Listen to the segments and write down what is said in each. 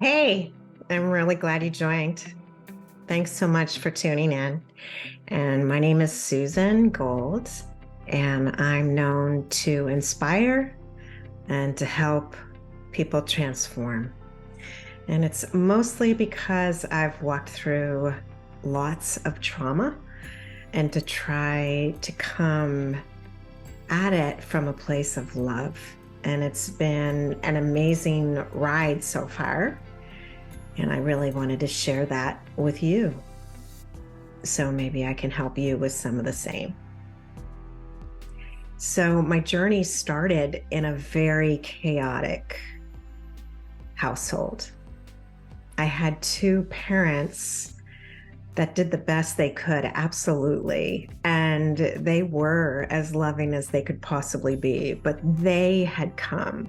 Hey, I'm really glad you joined. Thanks so much for tuning in. And my name is Susan Gold, and I'm known to inspire and to help people transform. And it's mostly because I've walked through lots of trauma and to try to come at it from a place of love. And it's been an amazing ride so far. And I really wanted to share that with you. So maybe I can help you with some of the same. So my journey started in a very chaotic household. I had two parents that did the best they could, absolutely. And they were as loving as they could possibly be, but they had come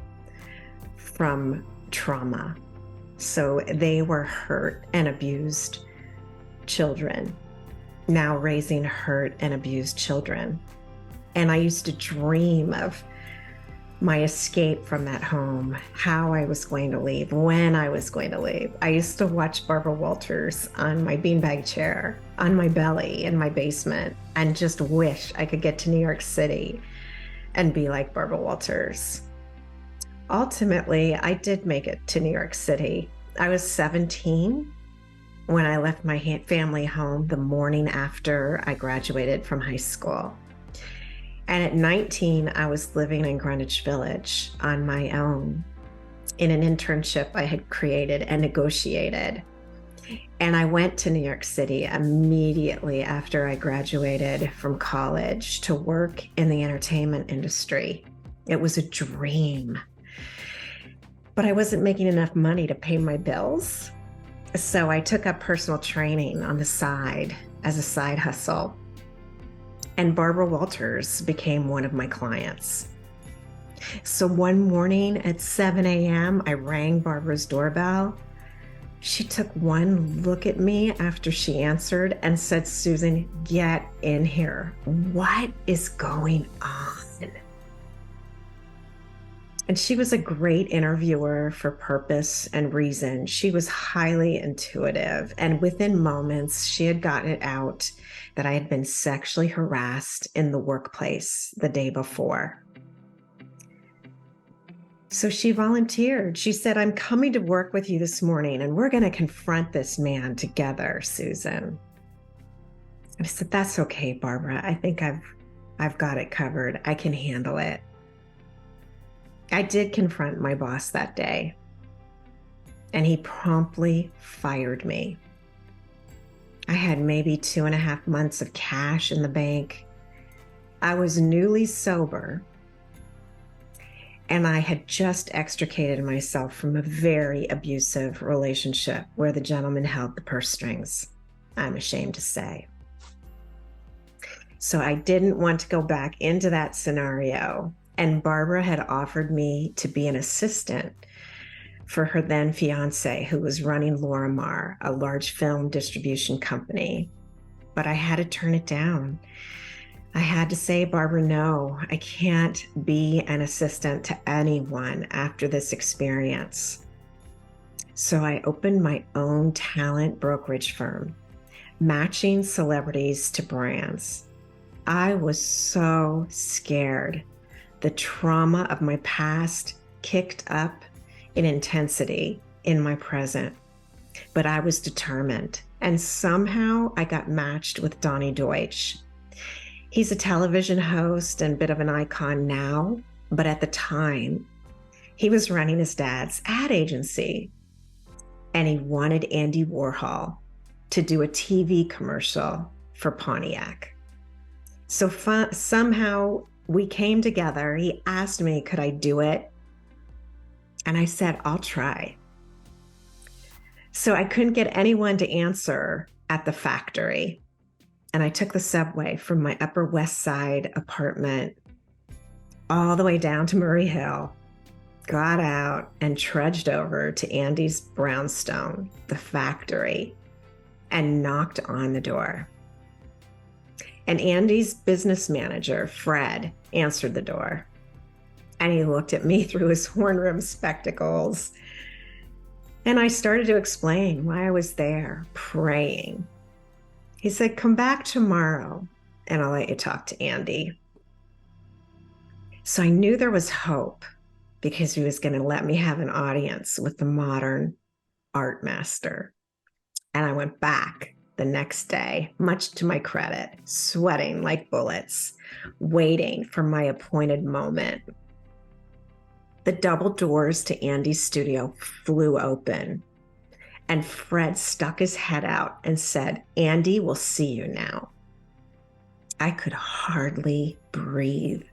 from trauma. So they were hurt and abused children, now raising hurt and abused children. And I used to dream of my escape from that home, how I was going to leave, when I was going to leave. I used to watch Barbara Walters on my beanbag chair, on my belly in my basement, and just wish I could get to New York City and be like Barbara Walters. Ultimately, I did make it to New York City. I was 17 when I left my family home the morning after I graduated from high school. And at 19, I was living in Greenwich Village on my own in an internship I had created and negotiated. And I went to New York City immediately after I graduated from college to work in the entertainment industry. It was a dream. But I wasn't making enough money to pay my bills. So I took up personal training on the side as a side hustle. And Barbara Walters became one of my clients. So one morning at 7 a.m., I rang Barbara's doorbell. She took one look at me after she answered and said, "Susan, get in here. What is going on?" And she was a great interviewer for purpose and reason. She was highly intuitive. And within moments, she had gotten it out that I had been sexually harassed in the workplace the day before. So she volunteered. She said, "I'm coming to work with you this morning, and we're going to confront this man together, Susan." I said, "That's okay, Barbara. I think I've got it covered. I can handle it." I did confront my boss that day, and he promptly fired me. I had maybe 2.5 months of cash in the bank. I was newly sober, and I had just extricated myself from a very abusive relationship where the gentleman held the purse strings, I'm ashamed to say. So I didn't want to go back into that scenario. And Barbara had offered me to be an assistant for her then fiance, who was running Lorimar, a large film distribution company. But I had to turn it down. I had to say, "Barbara, no, I can't be an assistant to anyone after this experience." So I opened my own talent brokerage firm, matching celebrities to brands. I was so scared. The trauma of my past kicked up in intensity in my present, but I was determined. And somehow I got matched with Donnie Deutsch. He's a television host and a bit of an icon now, but at the time, he was running his dad's ad agency, and he wanted Andy Warhol to do a TV commercial for Pontiac. So somehow we came together. He asked me, could I do it? And I said, "I'll try." So I couldn't get anyone to answer at the factory. And I took the subway from my Upper West Side apartment all the way down to Murray Hill, got out and trudged over to Andy's brownstone, the factory, and knocked on the door. And Andy's business manager, Fred, answered the door. And he looked at me through his horn-rimmed spectacles. And I started to explain why I was there praying. He said, come back tomorrow and I'll let you talk to Andy. So I knew there was hope because he was going to let me have an audience with the modern art master. And I went back the next day, much to my credit, sweating like bullets, waiting for my appointed moment. The double doors to Andy's studio flew open, and Fred stuck his head out and said, Andy will see you now. I could hardly breathe.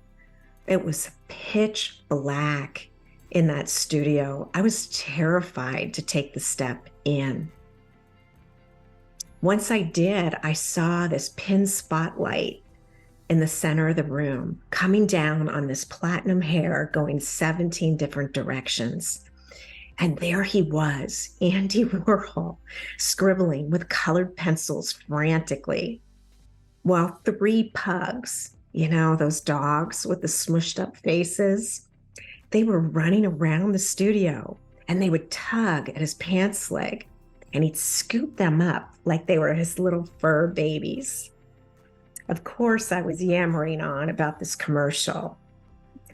It was pitch black in that studio. I was terrified to take the step in. Once I did, I saw this pin spotlight in the center of the room coming down on this platinum hair going 17 different directions. And there he was, Andy Warhol, scribbling with colored pencils frantically, while three pugs, those dogs with the smushed up faces, they were running around the studio and they would tug at his pants leg and he'd scoop them up like they were his little fur babies. Of course, I was yammering on about this commercial,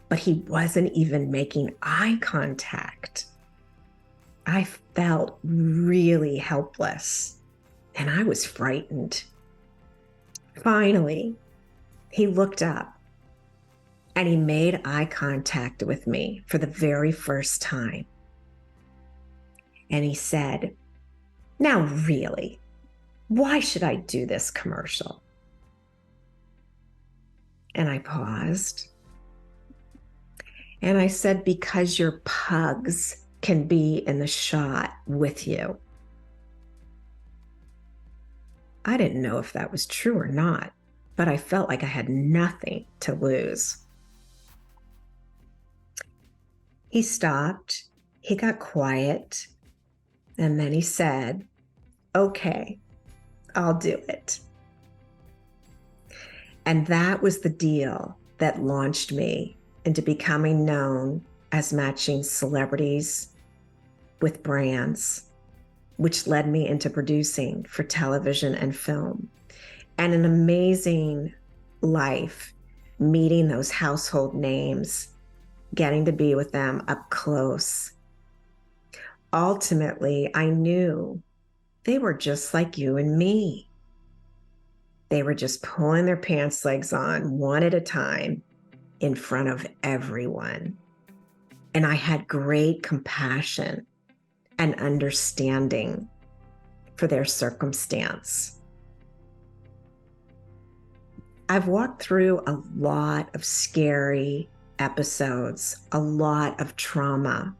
but he wasn't even making eye contact. I felt really helpless and I was frightened. Finally, he looked up and he made eye contact with me for the very first time. And he said, now really, why should I do this commercial? And I paused. And I said, because your pugs can be in the shot with you. I didn't know if that was true or not, but I felt like I had nothing to lose. He stopped, he got quiet, and then he said, okay, I'll do it. And that was the deal that launched me into becoming known as matching celebrities with brands, which led me into producing for television and film, and an amazing life, meeting those household names, getting to be with them up close. Ultimately, I knew they were just like you and me. They were just pulling their pants legs on one at a time in front of everyone. And I had great compassion and understanding for their circumstance. I've walked through a lot of scary episodes, a lot of trauma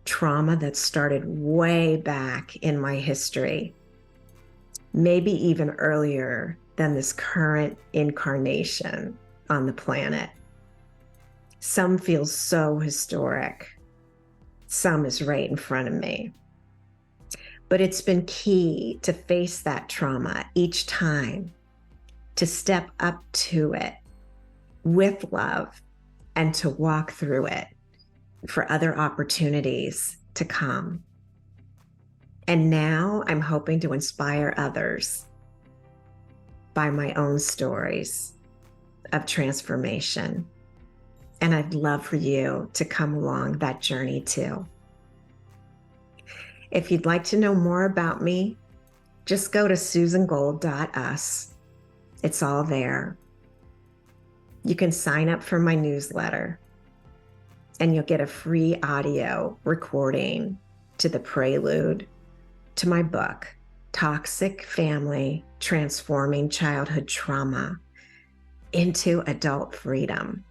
that started way back in my history, maybe even earlier than this current incarnation on the planet. Some feel so historic. Some is right in front of me. But it's been key to face that trauma each time, to step up to it with love and to walk through it for other opportunities to come. And now I'm hoping to inspire others by my own stories of transformation. And I'd love for you to come along that journey too. If you'd like to know more about me, just go to susangold.us. It's all there. You can sign up for my newsletter and you'll get a free audio recording to the prelude to my book, Toxic Family: Transforming Childhood Trauma into Adult Freedom.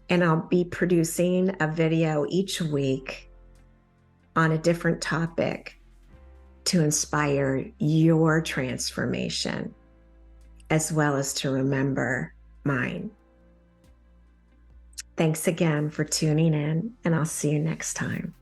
And I'll be producing a video each week on a different topic to inspire your transformation, as well as to remember mine. Thanks again for tuning in, and I'll see you next time.